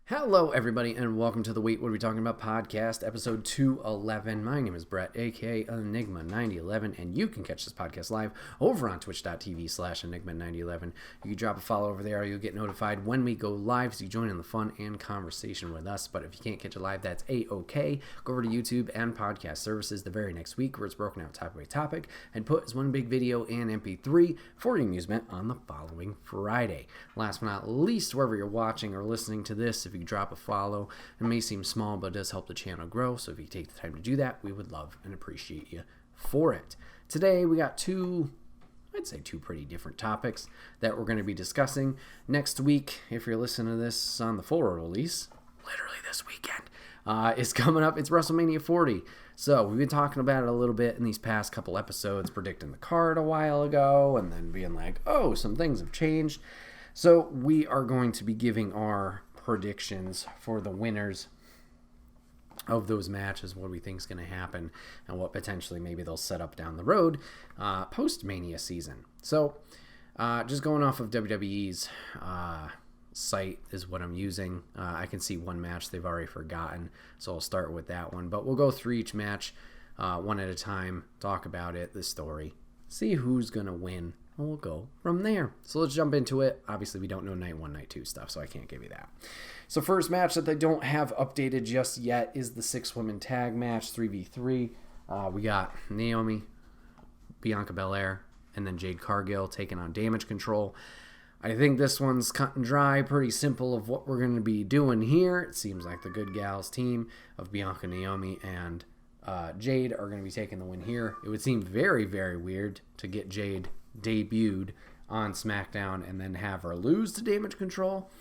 Hello, everybody, and welcome to the Wait, What Are We Talking About podcast, episode 211. My name is Bret, aka Enigma9011, and you can catch this podcast live over on twitch.tv/Enigma9011. You can drop a follow over there, or you'll get notified when we go live, so you join in the fun and conversation with us. But if you can't catch it live, that's A-OK. Go over to YouTube and podcast services the very next week, where it's broken out topic by topic, and put as one big video and MP3 for your amusement on the following Friday. Last but not least, wherever you're watching or listening to this, if you drop a follow, it may seem small, but it does help the channel grow. So if you take the time to do that, we would love and appreciate you for it. Today we got two pretty different topics that we're going to be discussing. Next week, if you're listening to this on the full release, literally this weekend, is coming up. It's Wrestlemania 40. So we've been talking about it a little bit in these past couple episodes, predicting the card a while ago, and then being like, oh, some things have changed. So we are going to be giving our predictions for the winners of those matches, what we think is going to happen, and what potentially maybe they'll set up down the road post-Mania season. So just going off of WWE's site is what I'm using. I can see one match they've already forgotten, so I'll start with that one. But we'll go through each match one at a time, talk about it, the story, see who's going to win, and we'll go from there. So let's jump into it. Obviously, we don't know night 1, night 2 stuff, so I can't give you that. So first match that they don't have updated just yet is the 6-women tag match, 3v3. We got Naomi, Bianca Belair, and then Jade Cargill taking on Damage Control. I think this one's cut and dry, pretty simple of what we're going to be doing here. It seems like the Good Gals team of Bianca, Naomi, and Jade are going to be taking the win here. It would seem very, very weird to get Jade debuted on SmackDown and then have her lose to Damage Control.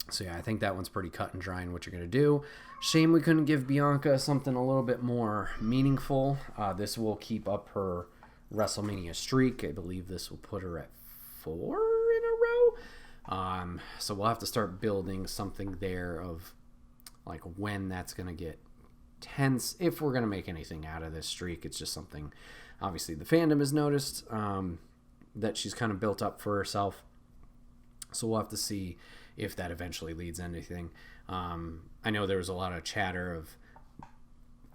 So yeah, I think that one's pretty cut and dry in what you're going to do. Shame we couldn't give Bianca something a little bit more meaningful. This will keep up her WrestleMania streak. I believe this will put her at 4 in a row. So we'll have to start building something there of like when that's going to get tense. If we're going to make anything out of this streak, it's just something obviously the fandom has noticed that she's kind of built up for herself. So we'll have to see if that eventually leads to anything. I know there was a lot of chatter of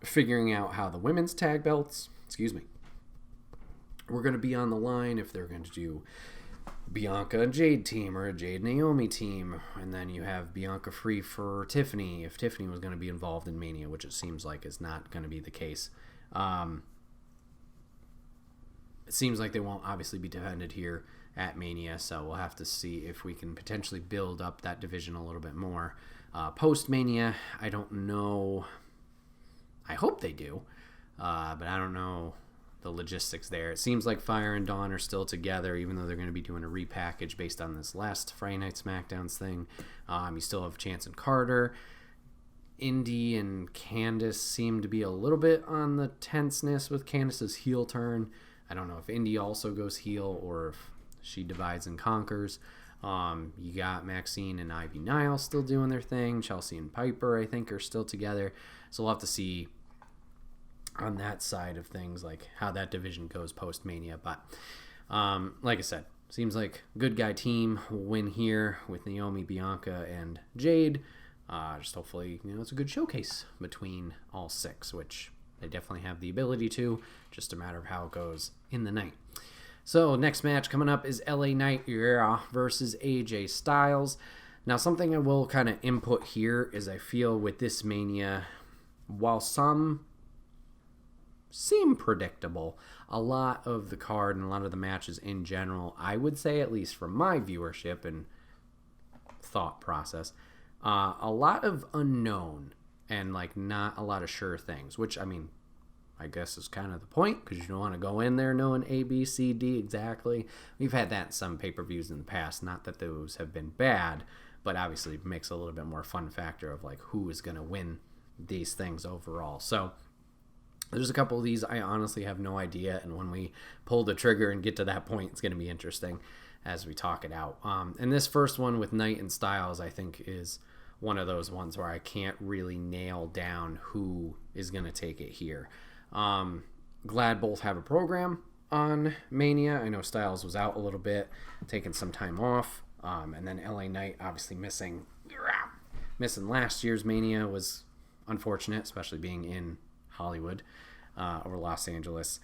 figuring out how the women's tag belts, were going to be on the line, if they're going to do Bianca and Jade team or a Jade Naomi team, and then you have Bianca free for Tiffany, if Tiffany was going to be involved in Mania, which it seems like is not going to be the case. It seems like they won't obviously be defended here at Mania, so we'll have to see if we can potentially build up that division a little bit more. Post-Mania, I don't know. I hope they do, but I don't know the logistics there. It seems like Fire and Dawn are still together, even though they're going to be doing a repackage based on this last Friday Night SmackDowns thing. You still have Chance and Carter. Indy and Candice seem to be a little bit on the tenseness with Candice's heel turn. I don't know if Indy also goes heel or if she divides and conquers. You got Maxine and Ivy Nile still doing their thing. Chelsea and Piper, I think, are still together. So we'll have to see on that side of things, like how that division goes post-Mania. But like I said, seems like good guy team will win here with Naomi, Bianca, and Jade. Just hopefully, it's a good showcase between all 6, which they definitely have the ability to. Just a matter of how it goes in the night. So next match coming up is LA Knight versus AJ Styles. Now something I will kind of input here is I feel with this Mania, while some seem predictable, a lot of the card and a lot of the matches in general, I would say, at least from my viewership and thought process, a lot of unknown and like not a lot of sure things, which I guess is kind of the point, because you don't want to go in there knowing A, B, C, D exactly. We've had that in some pay-per-views in the past. Not that those have been bad, but obviously it makes a little bit more fun factor of like who is going to win these things overall. So there's a couple of these I honestly have no idea, and when we pull the trigger and get to that point, it's going to be interesting as we talk it out. And this first one with Knight and Styles, I think, is one of those ones where I can't really nail down who is going to take it here. Glad both have a program on Mania. I know Styles was out a little bit, taking some time off, and then LA Knight obviously missing Missing last year's Mania was unfortunate, especially being in Hollywood or Los Angeles.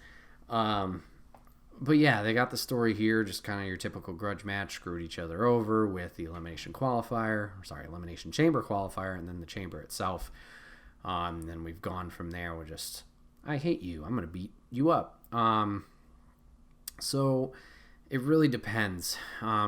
But yeah, they got the story here, just kind of your typical grudge match, screwed each other over with the Elimination Chamber qualifier, and then the Chamber itself. Then we've gone from there. We're just, I hate you. I'm going to beat you up. So it really depends.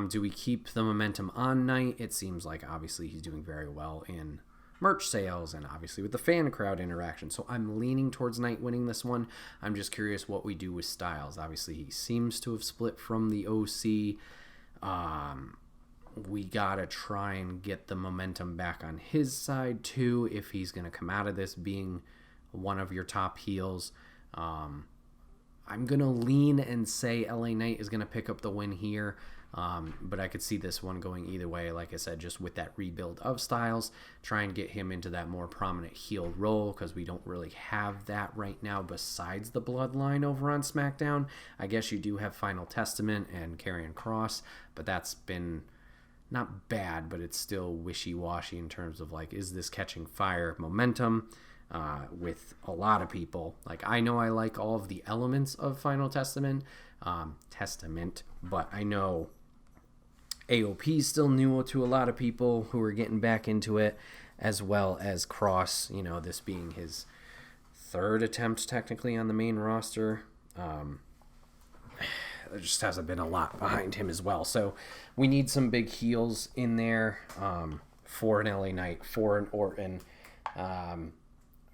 Do we keep the momentum on night? It seems like obviously he's doing very well in merch sales and obviously with the fan crowd interaction. So I'm leaning towards Knight winning this one. I'm just curious what we do with Styles. Obviously he seems to have split from the OC. We gotta try and get the momentum back on his side too if he's gonna come out of this being one of your top heels. I'm gonna lean and say LA Knight is gonna pick up the win here. But I could see this one going either way, like I said, just with that rebuild of Styles, try and get him into that more prominent heel role, because we don't really have that right now besides the Bloodline over on SmackDown. I guess you do have Final Testament and Karrion Kross, but that's been not bad, but it's still wishy-washy in terms of, like, is this catching fire momentum with a lot of people? Like, I know I like all of the elements of Final Testament, but I know AOP is still new to a lot of people who are getting back into it, as well as Cross, this being his third attempt technically on the main roster. There just hasn't been a lot behind him as well. So we need some big heels in there for an LA Knight, for an Orton,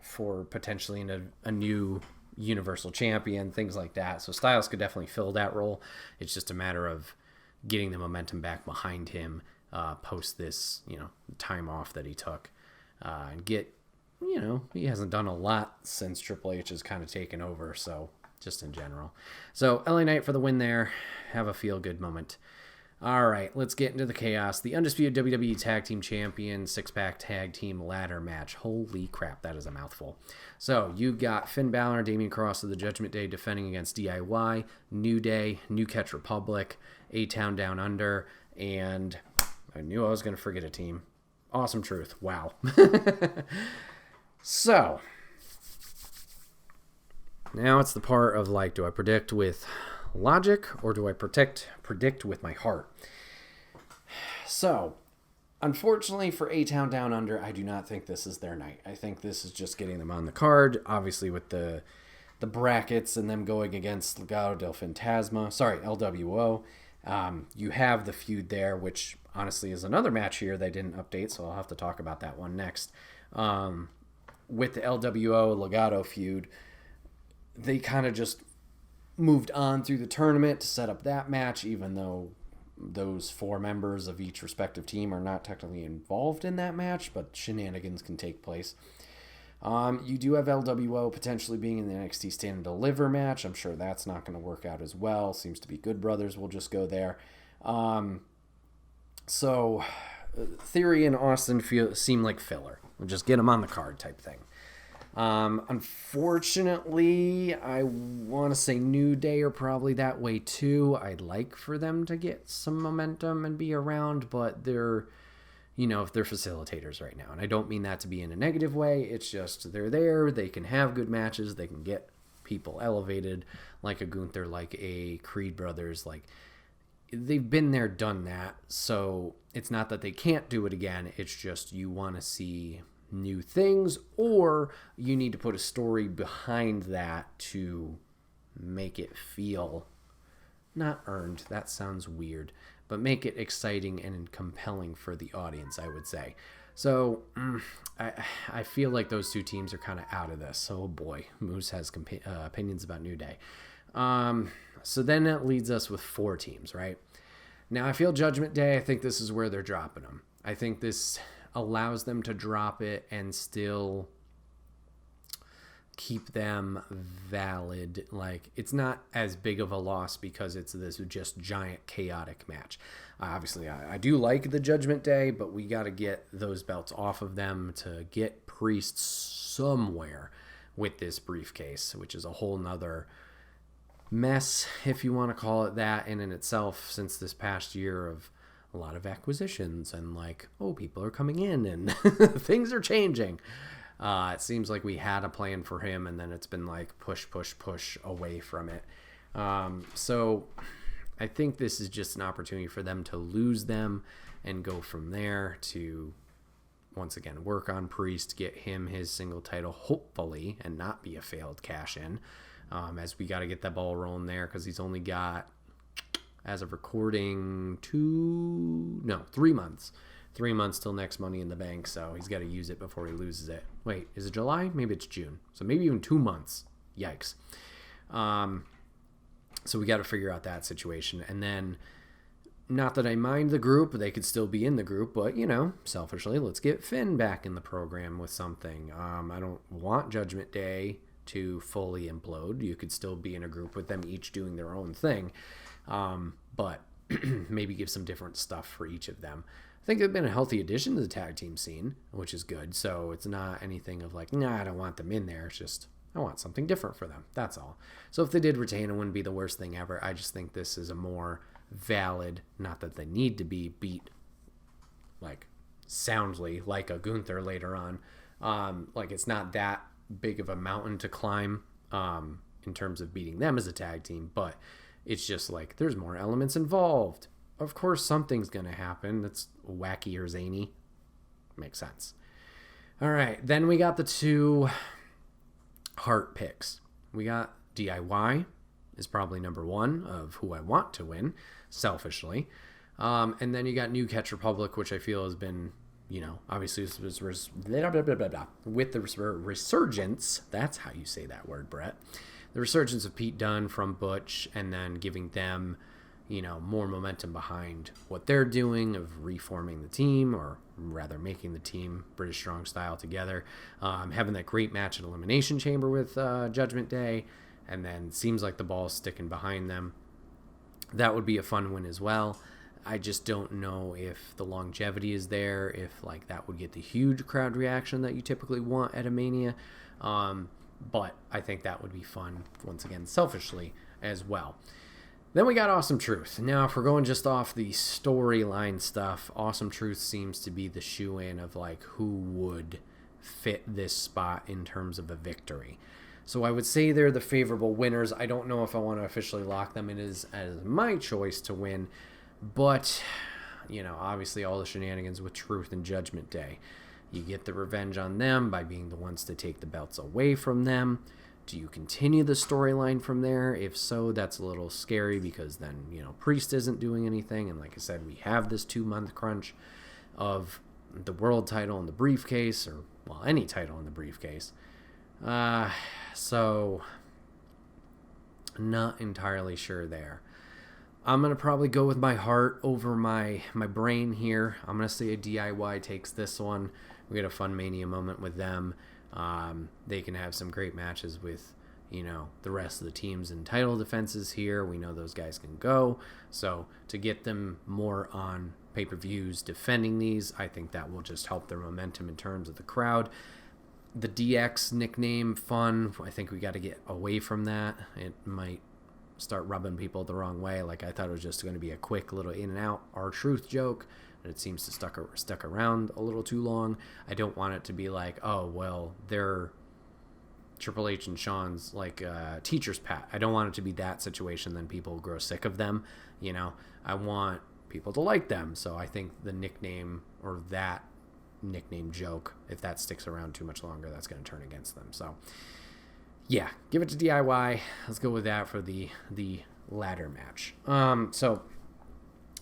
for potentially a new Universal Champion, things like that. So Styles could definitely fill that role. It's just a matter of getting the momentum back behind him post this, time off that he took. And get, he hasn't done a lot since Triple H has kind of taken over, so just in general. So LA Knight for the win there. Have a feel-good moment. All right, let's get into the chaos. The undisputed WWE Tag Team Champion 6-pack Tag Team Ladder Match. Holy crap, that is a mouthful. So you got Finn Balor, Damian Cross of the Judgment Day defending against DIY, New Day, New Catch Republic, A-Town Down Under, and I knew I was going to forget a team. Awesome Truth. Wow. So now it's the part of, like, do I predict with logic or do I predict with my heart? So unfortunately for A-Town Down Under, I do not think this is their night. I think this is just getting them on the card, obviously with the brackets and them going against Legado del Fantasma. Sorry, LWO. You have the feud there, which honestly is another match here they didn't update, so I'll have to talk about that one next. With the LWO Legado feud, they kind of just moved on through the tournament to set up that match, even though those 4 members of each respective team are not technically involved in that match, but shenanigans can take place. You do have LWO potentially being in the NXT Stand and Deliver match. I'm sure that's not going to work out as well. Seems to be Good Brothers will just go there. So Theory and Austin seem like filler. We'll just get them on the card type thing. Unfortunately, I want to say New Day are probably that way too. I'd like for them to get some momentum and be around, but they're, if they're facilitators right now. And I don't mean that to be in a negative way. It's just they're there. They can have good matches. They can get people elevated like a Gunther, like a Creed Brothers. Like, they've been there, done that. So it's not that they can't do it again. It's just you want to see new things, or you need to put a story behind that to make it feel not earned, that sounds weird, but make it exciting and compelling for the audience, I would say. So I feel like those two teams are kind of out of this. Oh boy, Moose has opinions about New Day. So then that leads us with 4 teams, right? Now I feel Judgment Day, I think this is where they're dropping them. I think this allows them to drop it and still keep them valid. Like, it's not as big of a loss because it's this just giant chaotic match. Obviously, I do like the Judgment Day, but we got to get those belts off of them to get Priest somewhere with this briefcase, which is a whole nother mess, if you want to call it that, in itself, since this past year of a lot of acquisitions and like, oh, people are coming in and things are changing. It seems like we had a plan for him, and then it's been like push away from it. So I think this is just an opportunity for them to lose them and go from there to, once again, work on Priest, get him his single title, hopefully, and not be a failed cash-in, as we got to get that ball rolling there, because he's only got, as of recording, 3 months. 3 months till next Money in the Bank, so he's got to use it before he loses it. Wait, is it July? Maybe it's June. So maybe even 2 months. Yikes. So we got to figure out that situation. And then, not that I mind the group, they could still be in the group, but, selfishly, let's get Finn back in the program with something. I don't want Judgment Day to fully implode. You could still be in a group with them each doing their own thing, but maybe give some different stuff for each of them. I think they've been a healthy addition to the tag team scene, which is good. So it's not anything of like, nah, I don't want them in there. It's just, I want something different for them. That's all. So if they did retain, it wouldn't be the worst thing ever. I just think this is a more valid, not that they need to be beat like soundly like a Gunther later on. Like it's not that big of a mountain to climb in terms of beating them as a tag team, but it's just like there's more elements involved. Of course, something's going to happen that's wacky or zany. Makes sense. All right, then we got the 2 heart picks. We got DIY is probably number 1 of who I want to win, selfishly. And then you got New Catch Republic, which I feel has been, obviously with the resurgence, that's how you say that word, Bret. The resurgence of Pete Dunne from Butch, and then giving them more momentum behind what they're doing of reforming the team, or rather making the team British Strong Style together. Having that great match at Elimination Chamber with Judgment Day, and then seems like the ball's sticking behind them. That would be a fun win as well. I just don't know if the longevity is there, if like that would get the huge crowd reaction that you typically want at a Mania. But I think that would be fun, once again, selfishly as well. Then we got Awesome Truth. Now, if we're going just off the storyline stuff, Awesome Truth seems to be the shoe-in of like who would fit this spot in terms of a victory. So I would say they're the favorable winners. I don't know if I want to officially lock them in as my choice to win, but obviously all the shenanigans with Truth and Judgment Day. You get the revenge on them by being the ones to take the belts away from them. Do you continue the storyline from there? If so, that's a little scary because then, Priest isn't doing anything. And like I said, we have this 2-month crunch of the world title in the briefcase, or, well, any title in the briefcase. So, not entirely sure there. I'm going to probably go with my heart over my brain here. I'm going to say a DIY takes this one. We get a fun Mania moment with them. They can have some great matches with, the rest of the teams and title defenses here. We know those guys can go. So to get them more on pay-per-views defending these, I think that will just help their momentum in terms of the crowd. The DX nickname, fun. I think we got to get away from that. It might start rubbing people the wrong way. Like I thought it was just going to be a quick little in and out R-Truth joke. It seems to stuck around a little too long. I don't want it to be like, oh, well, they're Triple H and Shawn's like teacher's pet. I don't want it to be that situation. Then people grow sick of them. I want people to like them. So I think the nickname, or that nickname joke, if that sticks around too much longer, that's going to turn against them. So yeah, give it to DIY. Let's go with that for the ladder match. So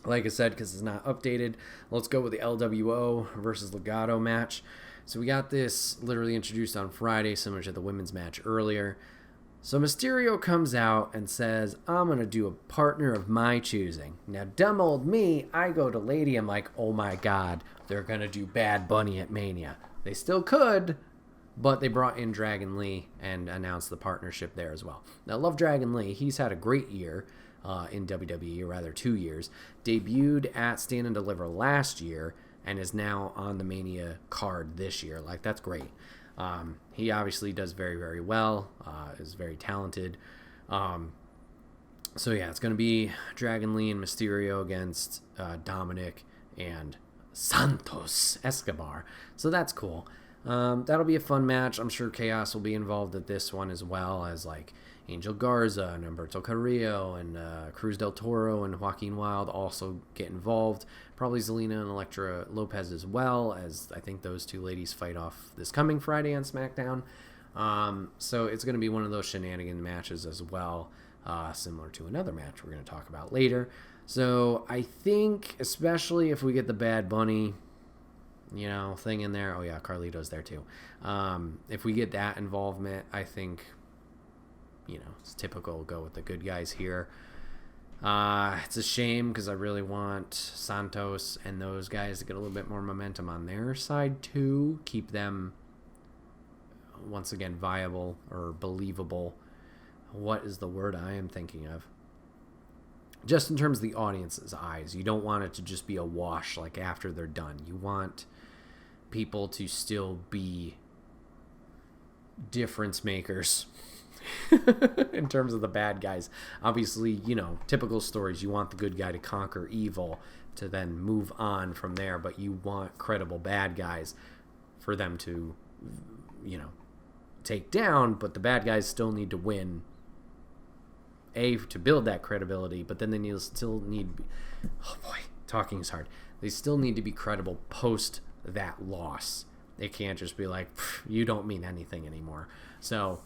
like I said, because it's not updated, let's go with the LWO versus Legado match. So we got this literally introduced on Friday, similar to the women's match earlier. So Mysterio comes out and says, I'm going to do a partner of my choosing. Now, dumb old me, I go to Lady, I'm like, oh my God, they're going to do Bad Bunny at Mania. They still could, but they brought in Dragon Lee and announced the partnership there as well. Now, I love Dragon Lee. He's had a great year in WWE, or rather 2 years. Debuted at Stand and Deliver last year and is now on the Mania card this year. Like, that's great. He obviously does very, very well, is very talented. So yeah, it's going to be Dragon Lee and Mysterio against Dominic and Santos Escobar. So that's cool. That'll be a fun match. I'm sure Chaos will be involved at this one, as well as like Angel Garza and Humberto Carrillo and Cruz del Toro and Joaquin Wilde also get involved. Probably Zelina and Elektra Lopez as well, as I think those two ladies fight off this coming Friday on SmackDown. So it's going to be one of those shenanigan matches as well, similar to another match we're going to talk about later. So I think, especially if we get the Bad Bunny, thing in there. Oh yeah, Carlito's there too. If we get that involvement, I think, it's typical. Go with the good guys here. It's a shame because I really want Santos and those guys to get a little bit more momentum on their side too. Keep them, once again, viable or believable. What is the word I am thinking of? Just in terms of the audience's eyes. You don't want it to just be a wash like after they're done. You want people to still be difference makers in terms of the bad guys. Obviously, typical stories. You want the good guy to conquer evil to then move on from there, but you want credible bad guys for them to, take down, but the bad guys still need to win. To build that credibility, but then they still need, oh boy, talking is hard. They still need to be credible post that loss. They can't just be like, you don't mean anything anymore. So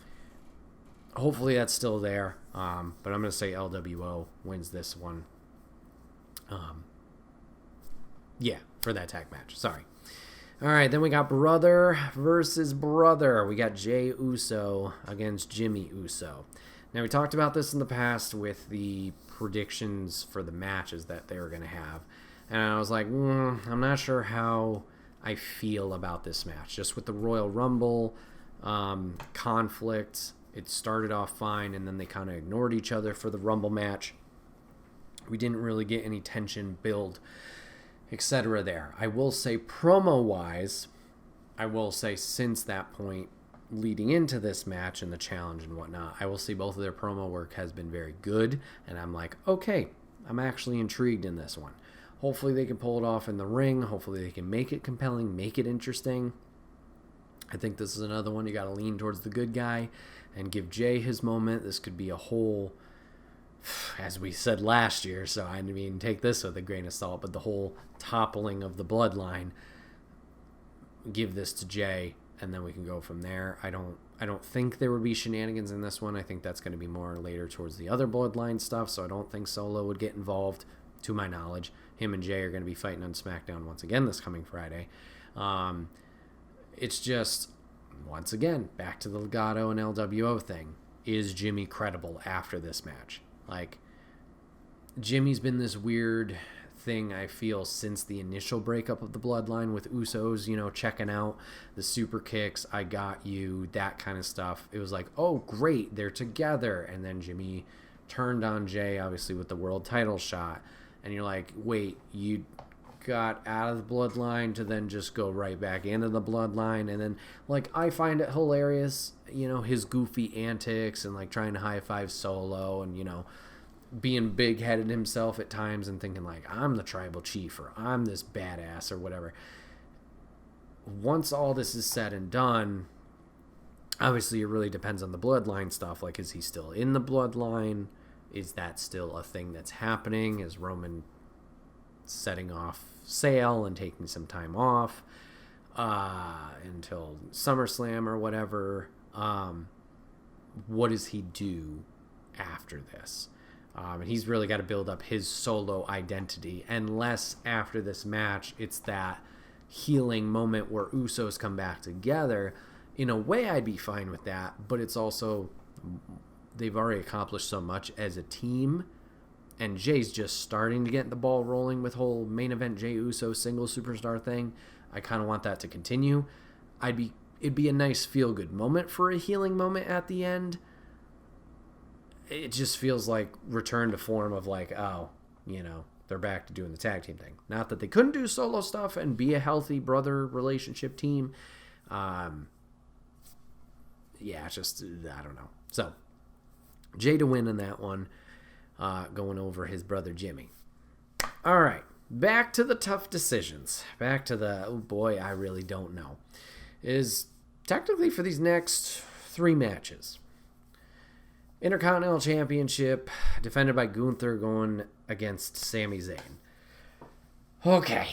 hopefully that's still there. But I'm going to say LWO wins this one. For that tag match. Sorry. All right, then we got brother versus brother. We got Jey Uso against Jimmy Uso. Now, we talked about this in the past with the predictions for the matches that they were going to have. And I was like, I'm not sure how I feel about this match. Just with the Royal Rumble conflict, it started off fine, and then they kind of ignored each other for the Rumble match. We didn't really get any tension build, etc. there. I will say, promo-wise, since that point, leading into this match and the challenge and whatnot, I will say both of their promo work has been very good, and I'm like, okay, I'm actually intrigued in this one. Hopefully they can pull it off in the ring. Hopefully they can make it compelling, make it interesting. I think this is another one you got to lean towards the good guy and give Jay his moment. This could be a whole, as we said last year, so I mean, take this with a grain of salt, but the whole toppling of the bloodline, give this to Jay, and then we can go from there. I don't think there would be shenanigans in this one. I think that's going to be more later towards the other bloodline stuff, so I don't think Solo would get involved, to my knowledge. Him and Jay are going to be fighting on SmackDown once again this coming Friday. It's just, once again, back to the Legato and LWO thing. Is Jimmy credible after this match? Like, Jimmy's been this weird thing, I feel, since the initial breakup of the bloodline with Usos, checking out the super kicks, I got you, that kind of stuff. It was like, oh, great, they're together. And then Jimmy turned on Jay, obviously, with the world title shot. And you're like, wait, you got out of the bloodline to then just go right back into the bloodline. And then, like, I find it hilarious, his goofy antics and, like, trying to high-five Solo and, being big-headed himself at times and thinking, like, I'm the tribal chief or I'm this badass or whatever. Once all this is said and done, obviously it really depends on the bloodline stuff. Like, is he still in the bloodline? Is that still a thing that's happening? Is Roman setting off sail and taking some time off until SummerSlam or whatever? What does he do after this? And he's really got to build up his Solo identity, unless after this match it's that healing moment where Usos come back together. In a way, I'd be fine with that, but it's also, they've already accomplished so much as a team, and Jay's just starting to get the ball rolling with whole main event Jey Uso single superstar thing. I kind of want that to continue. It'd be a nice feel-good moment for a healing moment at the end. It just feels like return to form of like, oh, they're back to doing the tag team thing. Not that they couldn't do solo stuff and be a healthy brother relationship team. It's just, I don't know. So, Jay to win in that one. going over his brother Jimmy. All right, back to the tough decisions. Back to the, oh boy, I really don't know. Is technically for these next 3 matches. Intercontinental Championship defended by Gunther going against Sami Zayn. Okay,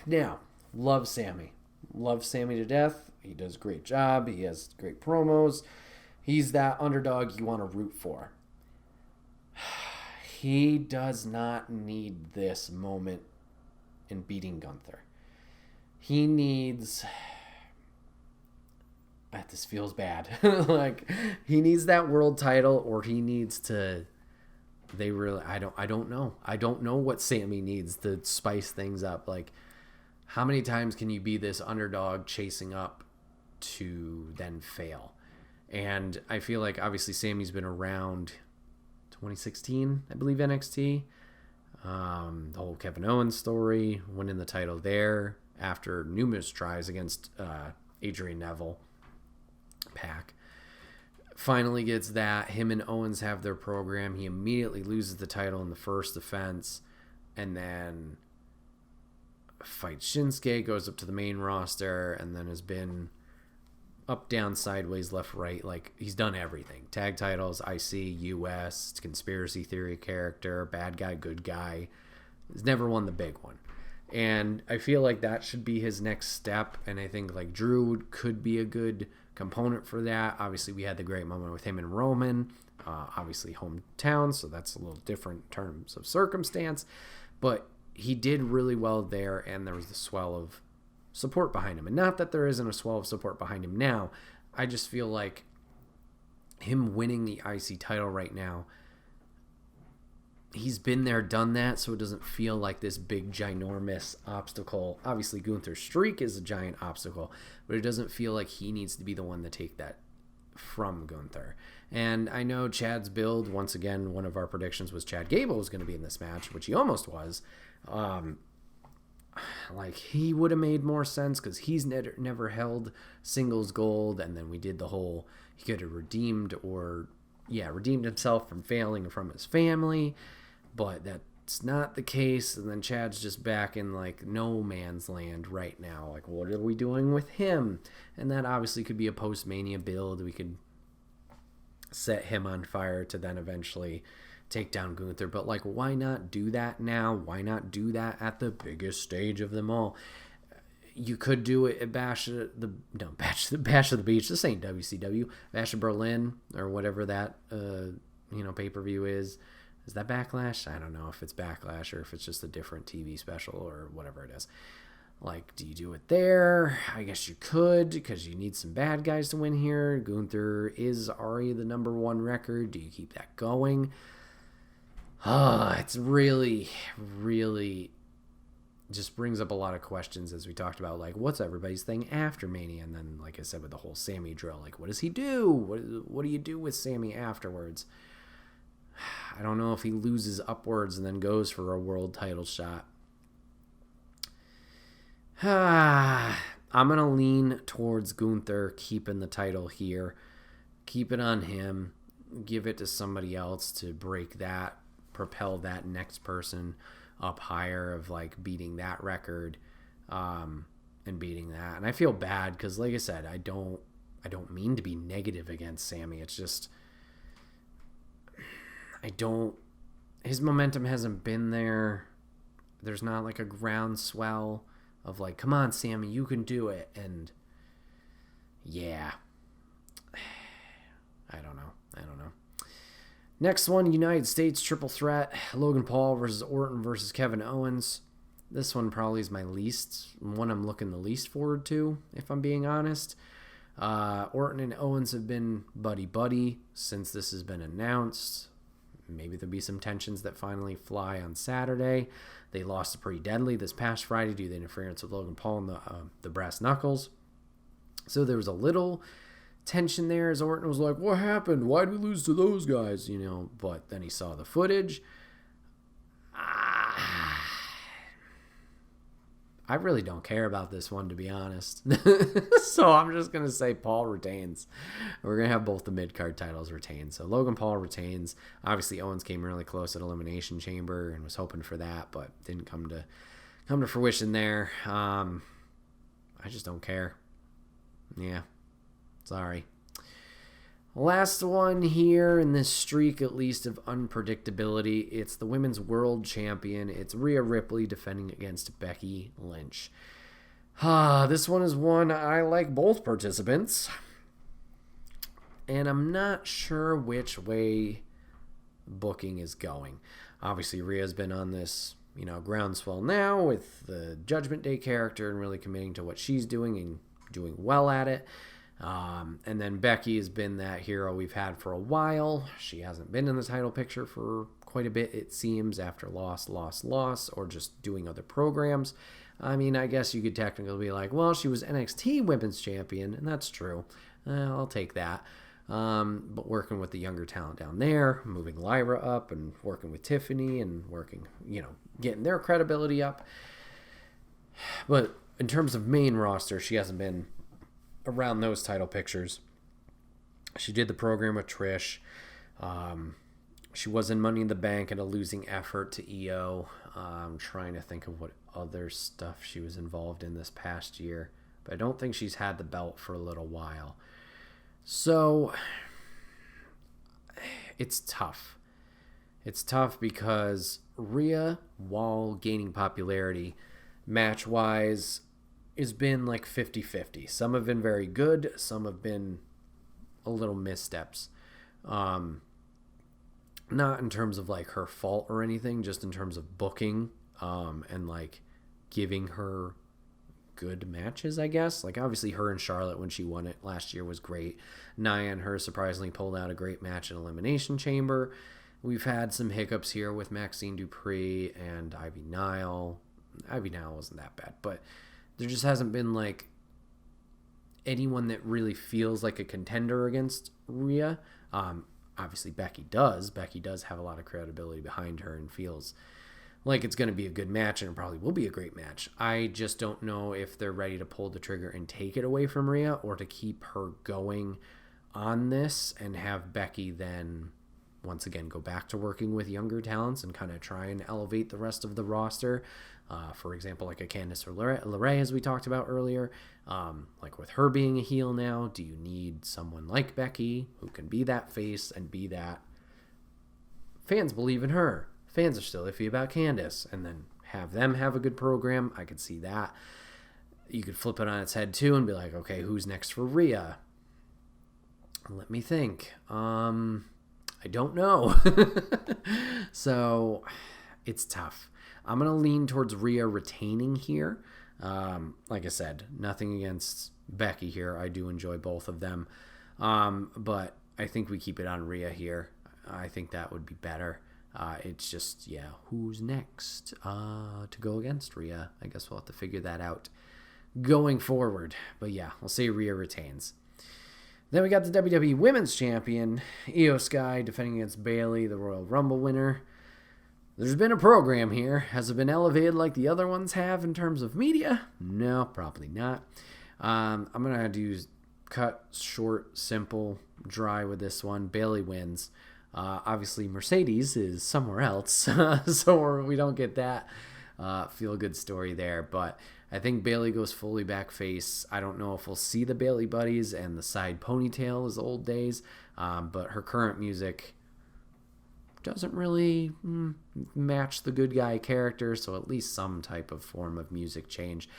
now, love Sami. Love Sami to death. He does a great job. He has great promos. He's that underdog you want to root for. He does not need this moment in beating Gunther. He needs... This feels bad. Like, he needs that world title, or he needs to... I don't know. I don't know what Sami needs to spice things up. Like, how many times can you be this underdog chasing up to then fail? And I feel like, obviously, Sami's been around 2016, I believe, NXT. The whole Kevin Owens story, winning the title there after numerous tries against Adrian Neville. Pac finally gets that. Him and Owens have their program. He immediately loses the title in the first defense, and then fights Shinsuke, goes up to the main roster, and then has been up, down, sideways, left, right. Like, he's done everything. Tag titles, IC, US, conspiracy theory character, bad guy, good guy. He's never won the big one. And I feel like that should be his next step, and I think, like, Drew could be a good component for that. Obviously, we had the great moment with him and Roman, obviously hometown, so that's a little different in terms of circumstance, but he did really well there, and there was the swell of support behind him. And not that there isn't a swell of support behind him now, I just feel like him winning the IC title right now, he's been there, done that, so it doesn't feel like this big, ginormous obstacle. Obviously, Gunther's streak is a giant obstacle, but it doesn't feel like he needs to be the one to take that from Gunther. And I know Chad's build, once again, one of our predictions was Chad Gable was going to be in this match, which he almost was. Like, he would have made more sense because he's never held singles gold, and then we did the whole, he could have redeemed himself from failing from his family. But that's not the case, and then Chad's just back in, like, no man's land right now. Like, what are we doing with him? And that obviously could be a post-Mania build. We could set him on fire to then eventually take down Gunther. But, like, why not do that now? Why not do that at the biggest stage of them all? You could do it at Bash of the Beach. This ain't WCW. Bash of Berlin, or whatever that, pay-per-view is. Is that Backlash? I don't know if it's Backlash or if it's just a different TV special or whatever it is. Like, do you do it there? I guess you could, because you need some bad guys to win here. Gunther is already the number 1 record. Do you keep that going? It's really, really just brings up a lot of questions, as we talked about, like, what's everybody's thing after Mania? And then, like I said, with the whole Sami drill, like, what does he do? What do you do with Sami afterwards? I don't know if he loses upwards and then goes for a world title shot. I'm going to lean towards Gunther keeping the title here. Keep it on him. Give it to somebody else to break that, propel that next person up higher of, like, beating that record and beating that. And I feel bad because, like I said, I don't mean to be negative against Sami. It's just... his momentum hasn't been there. There's not, like, a groundswell of, like, come on, Sami, you can do it. And yeah, I don't know. Next one, United States triple threat, Logan Paul versus Orton versus Kevin Owens. This one probably is one I'm looking the least forward to, if I'm being honest. Orton and Owens have been buddy-buddy since this has been announced. Maybe there'll be some tensions that finally fly on Saturday. They lost to Pretty Deadly this past Friday due to the interference with Logan Paul and the brass knuckles. So there was a little tension there as Orton was like, what happened? Why'd we lose to those guys? But then he saw the footage. I really don't care about this one, to be honest. So I'm just going to say Paul retains. We're going to have both the mid-card titles retained. So Logan Paul retains. Obviously, Owens came really close at Elimination Chamber and was hoping for that, but didn't come to fruition there. I just don't care. Yeah. Sorry. Last one here in this streak, at least, of unpredictability. It's the Women's World Champion. It's Rhea Ripley defending against Becky Lynch. This one is one I like both participants. And I'm not sure which way booking is going. Obviously, Rhea's been on this, groundswell now with the Judgment Day character and really committing to what she's doing and doing well at it. And then Becky has been that hero we've had for a while. She hasn't been in the title picture for quite a bit, it seems, after loss, or just doing other programs. I mean, I guess you could technically be like, well, she was NXT Women's Champion, and that's true. I'll take that. But working with the younger talent down there, moving Lyra up and working with Tiffany and working, getting their credibility up. But in terms of main roster, she hasn't been around those title pictures. She did the program with Trish. She was in Money in the Bank at a losing effort to EO. I'm trying to think of what other stuff she was involved in this past year, but I don't think she's had the belt for a little while. So it's tough. It's tough because Rhea, while gaining popularity, match-wise, has been like 50-50. Some have been very good. Some have been a little missteps. Not in terms of like her fault or anything, just in terms of booking and like giving her good matches, I guess. Like obviously her and Charlotte when she won it last year was great. Nia and her surprisingly pulled out a great match in Elimination Chamber. We've had some hiccups here with Maxine Dupree and Ivy Nile. Ivy Nile wasn't that bad, but there just hasn't been like anyone that really feels like a contender against Rhea. Obviously Becky does. Becky does have a lot of credibility behind her and feels like it's going to be a good match, and it probably will be a great match. I just don't know if they're ready to pull the trigger and take it away from Rhea, or to keep her going on this and have Becky then once again go back to working with younger talents and kind of try and elevate the rest of the roster. For example, like a Candice or LeRae, as we talked about earlier. Like with her being a heel now, do you need someone like Becky who can be that face and be that fans believe in her? Fans are still iffy about Candice, and then have them have a good program. I could see that. You could flip it on its head too and be like, okay, who's next for Rhea? Let me think. I don't know. So it's tough. I'm going to lean towards Rhea retaining here. Like I said, nothing against Becky here. I do enjoy both of them. But I think we keep it on Rhea here. I think that would be better. It's just, who's next to go against Rhea? I guess we'll have to figure that out going forward. But we'll say Rhea retains. Then we got the WWE Women's Champion, Io Sky, defending against Bayley, the Royal Rumble winner. There's been a program here. Has it been elevated like the other ones have in terms of media? No, probably not. I'm going to do cut, short, simple, dry with this one. Bayley wins. Obviously, Mercedes is somewhere else, so we don't get that feel-good story there. But I think Bayley goes fully back face. I don't know if we'll see the Bayley buddies and the side ponytail as old days, but her current music doesn't really match the good guy character, so at least some type of form of music change.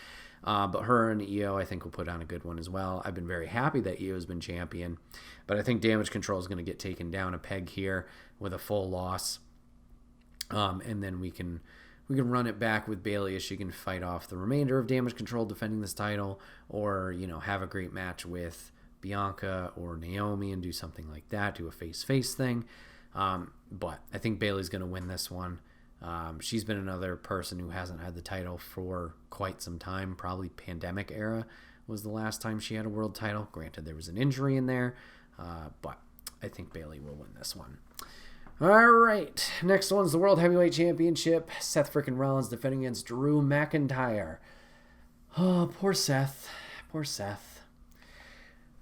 But her and Io, I think, will put on a good one as well. I've been very happy that Io has been champion, but I think Damage Control is going to get taken down a peg here with a full loss, and then we can run it back with Bayley as she can fight off the remainder of Damage Control defending this title, or have a great match with Bianca or Naomi and do something like that, do a face-face thing. But I think Bayley's going to win this one. She's been another person who hasn't had the title for quite some time. Probably pandemic era was the last time she had a world title. Granted, there was an injury in there, but I think Bayley will win this one. All right, next one's the World Heavyweight Championship. Seth frickin' Rollins defending against Drew McIntyre. Oh, poor Seth. Poor Seth.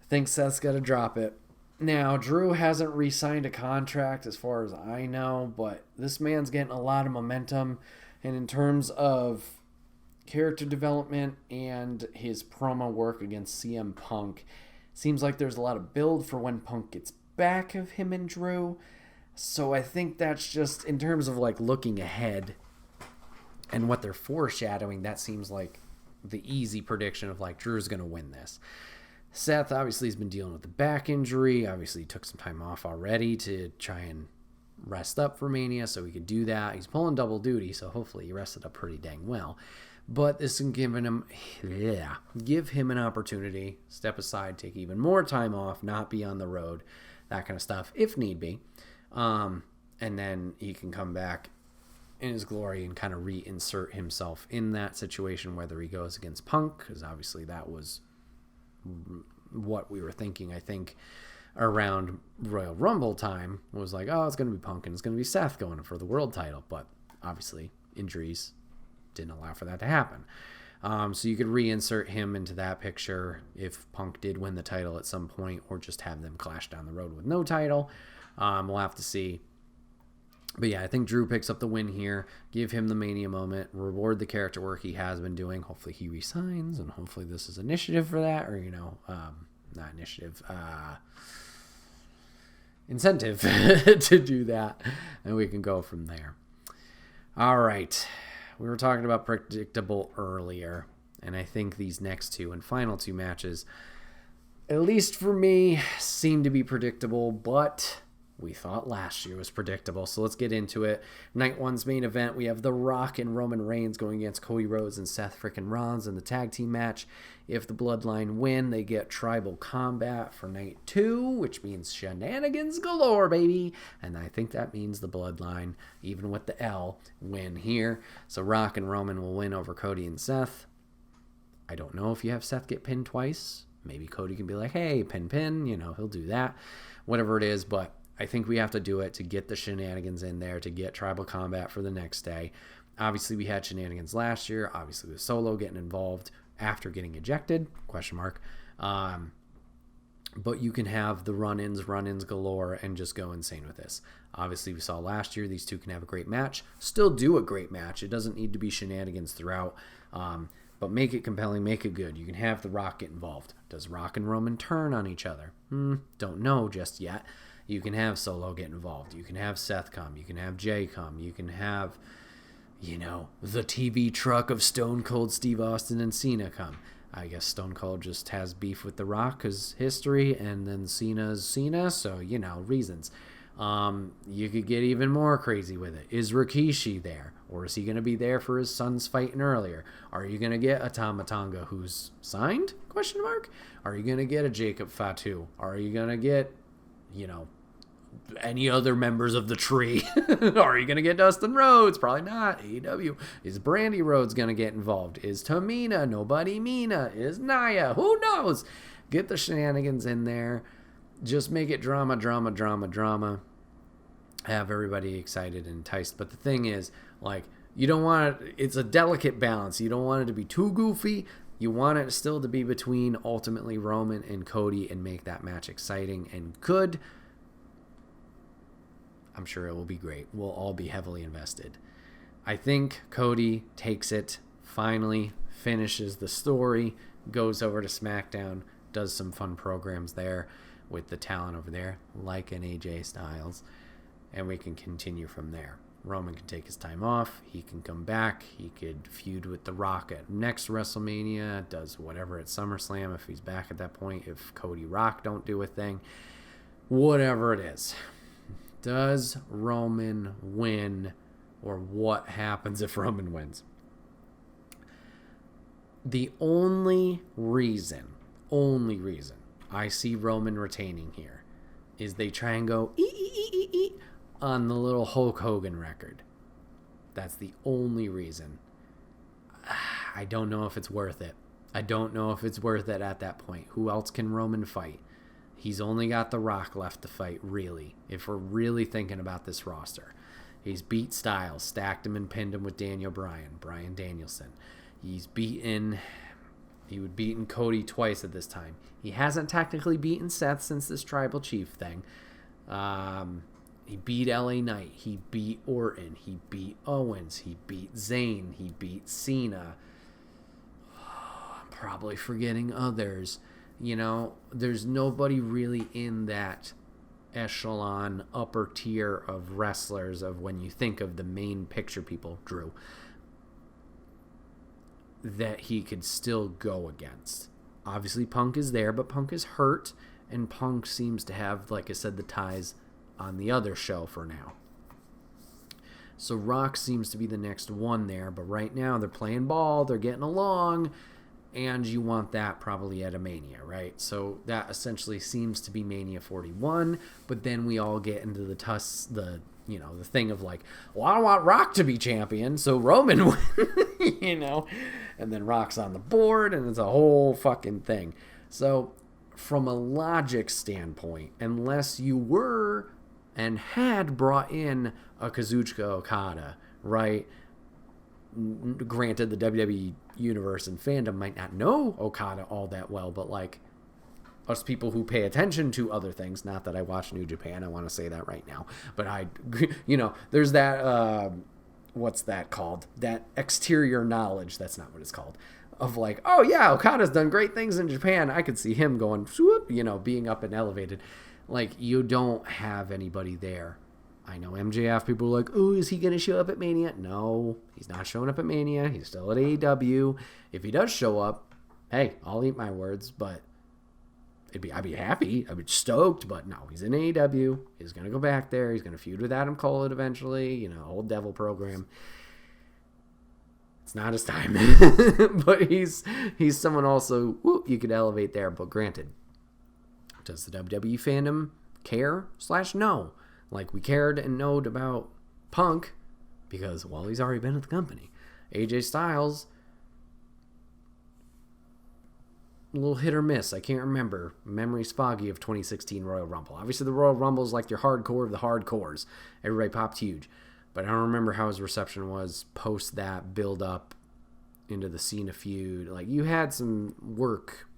I think Seth's got to drop it. Now, Drew hasn't re-signed a contract as far as I know, but this man's getting a lot of momentum. And in terms of character development and his promo work against CM Punk, seems like there's a lot of build for when Punk gets back of him and Drew. So I think that's just, in terms of like looking ahead and what they're foreshadowing, that seems like the easy prediction of like Drew's going to win this. Seth obviously has been dealing with the back injury. Obviously he took some time off already to try and rest up for Mania, so he could do that. He's pulling double duty, so hopefully he rested up pretty dang well. But this is giving him, give him an opportunity, step aside, take even more time off, not be on the road, that kind of stuff, if need be. And then he can come back in his glory and kind of reinsert himself in that situation, whether he goes against Punk, because obviously that was what we were thinking, I think, around Royal Rumble time, was like, oh, it's going to be Punk and it's going to be Seth going for the world title. But obviously injuries didn't allow for that to happen. So you could reinsert him into that picture if Punk did win the title at some point, or just have them clash down the road with no title. We'll have to see. But yeah, I think Drew picks up the win here. Give him the Mania moment. Reward the character work he has been doing. Hopefully he resigns, and hopefully this is initiative for that, or, not initiative, incentive to do that, and we can go from there. All right. We were talking about predictable earlier, and I think these next two and final two matches, at least for me, seem to be predictable, but we thought last year was predictable, so let's get into it. Night one's main event, we have The Rock and Roman Reigns going against Cody Rhodes and Seth frickin' Rollins in the tag team match. If the Bloodline win, they get tribal combat for night two, which means shenanigans galore, baby. And I think that means the Bloodline, even with the L, win here. So Rock and Roman will win over Cody and Seth. I don't know if you have Seth get pinned twice. Maybe Cody can be like, hey, pin, he'll do that. Whatever it is, but I think we have to do it to get the shenanigans in there, to get tribal combat for the next day. Obviously, we had shenanigans last year. Obviously, with Solo getting involved after getting ejected, ? But you can have the run-ins galore, and just go insane with this. Obviously, we saw last year these two can have a great match. Still do a great match. It doesn't need to be shenanigans throughout. But make it compelling, make it good. You can have The Rock get involved. Does Rock and Roman turn on each other? Don't know just yet. You can have Solo get involved. You can have Seth come. You can have Jay come. You can have, the TV truck of Stone Cold Steve Austin and Cena come. I guess Stone Cold just has beef with The Rock because history, and then Cena's Cena, so, reasons. You could get even more crazy with it. Is Rikishi there? Or is he going to be there for his son's fighting earlier? Are you going to get a Tama Tonga who's signed? ? Are you going to get a Jacob Fatu? Are you going to get, any other members of the tree? Are you going to get Dustin Rhodes? Probably not. AEW. Is Brandy Rhodes going to get involved? Is Tamina? Nobody Mina? Is Nia? Who knows? Get the shenanigans in there. Just make it drama. Have everybody excited and enticed. But the thing is, you don't want it, it's a delicate balance. You don't want it to be too goofy. You want it still to be between ultimately Roman and Cody, and make that match exciting and good. I'm sure it will be great. We'll all be heavily invested. I think Cody takes it, finally finishes the story, goes over to SmackDown, does some fun programs there with the talent over there, like an AJ Styles, and we can continue from there. Roman can take his time off. He can come back. He could feud with The Rock at next WrestleMania, does whatever at SummerSlam if he's back at that point, if Cody Rock don't do a thing. Whatever it is. Does Roman win, or what happens if Roman wins? The only reason I see Roman retaining here is they try and go on the little Hulk Hogan record. That's the only reason. I don't know if it's worth it. at that point. Who else can Roman fight? He's only got The Rock left to fight, really, if we're really thinking about this roster. He's beat Styles, stacked him and pinned him with Daniel Bryan Danielson. He's beaten He would beaten Cody twice at this time. He hasn't technically beaten Seth since this Tribal Chief thing. He beat LA Knight. He beat Orton. He beat Owens. He beat Zayn. He beat Cena. I'm probably forgetting others. You know, there's nobody really in that echelon, upper tier of wrestlers of when you think of the main picture people, Drew, that he could still go against. Obviously, Punk is there, but Punk is hurt, and Punk seems to have, like I said, the ties on the other show for now. So Rock seems to be the next one there, but right now they're playing ball, they're getting along, and you want that probably at a Mania, right? So that essentially seems to be Mania 41, but then we all get into the thing of like, well, I don't want Rock to be champion, so Roman win, and then Rock's on the board, and it's a whole fucking thing. So from a logic standpoint, unless you were and had brought in a Kazuchika Okada, right? Granted, the WWE universe and fandom might not know Okada all that well, but like us people who pay attention to other things, not that I watch New Japan, I want to say that right now, but there's that, what's that called? That exterior knowledge, that's not what it's called, of like, oh yeah, Okada's done great things in Japan, I could see him going, swoop, being up and elevated. Like, you don't have anybody there. I know MJF, people are like, oh, is he going to show up at Mania? No, he's not showing up at Mania. He's still at AEW. If he does show up, hey, I'll eat my words, but I'd be happy. I'd be stoked, but no, he's in AEW. He's going to go back there. He's going to feud with Adam Cole eventually, old devil program. It's not his time. But he's someone also you could elevate there. But granted, does the WWE fandom care / no? Like, we cared and knowed about Punk because, well, he's already been at the company. AJ Styles, a little hit or miss. I can't remember. Memory's foggy of 2016 Royal Rumble. Obviously, the Royal Rumble is like your hardcore of the hardcores. Everybody popped huge. But I don't remember how his reception was post that build up into the Cena feud. Like, you had some work.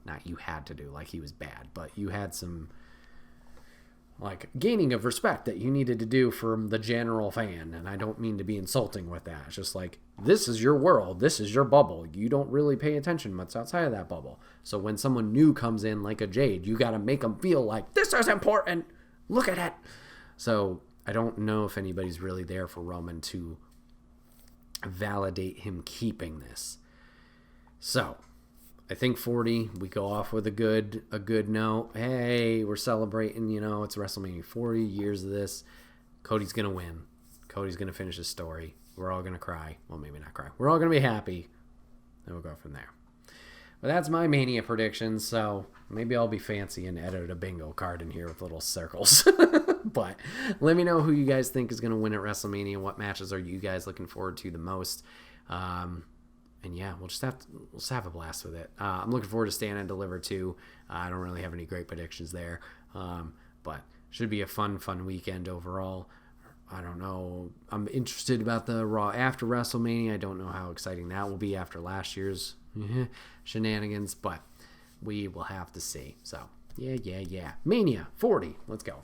Not you had to do, like he was bad, but you had some like gaining of respect that you needed to do from the general fan. And I don't mean to be insulting with that. It's just like, this is your world. This is your bubble. You don't really pay attention much outside of that bubble. So when someone new comes in like a Jade, you got to make them feel like, this is important. Look at it. So I don't know if anybody's really there for Roman to validate him keeping this. So I think 40, we go off with a good note. Hey, we're celebrating, it's WrestleMania 40 years of this. Cody's going to win. Cody's going to finish his story. We're all going to cry. Well, maybe not cry. We're all going to be happy. Then we'll go from there. But that's my Mania prediction, so maybe I'll be fancy and edit a bingo card in here with little circles. But let me know who you guys think is going to win at WrestleMania. What matches are you guys looking forward to the most? And yeah, we'll just have a blast with it. I'm looking forward to Stand and Deliver too. I don't really have any great predictions there, but should be a fun weekend overall. I don't know. I'm interested about the Raw after WrestleMania. I don't know how exciting that will be after last year's shenanigans, but we will have to see. So yeah. Mania 40. Let's go.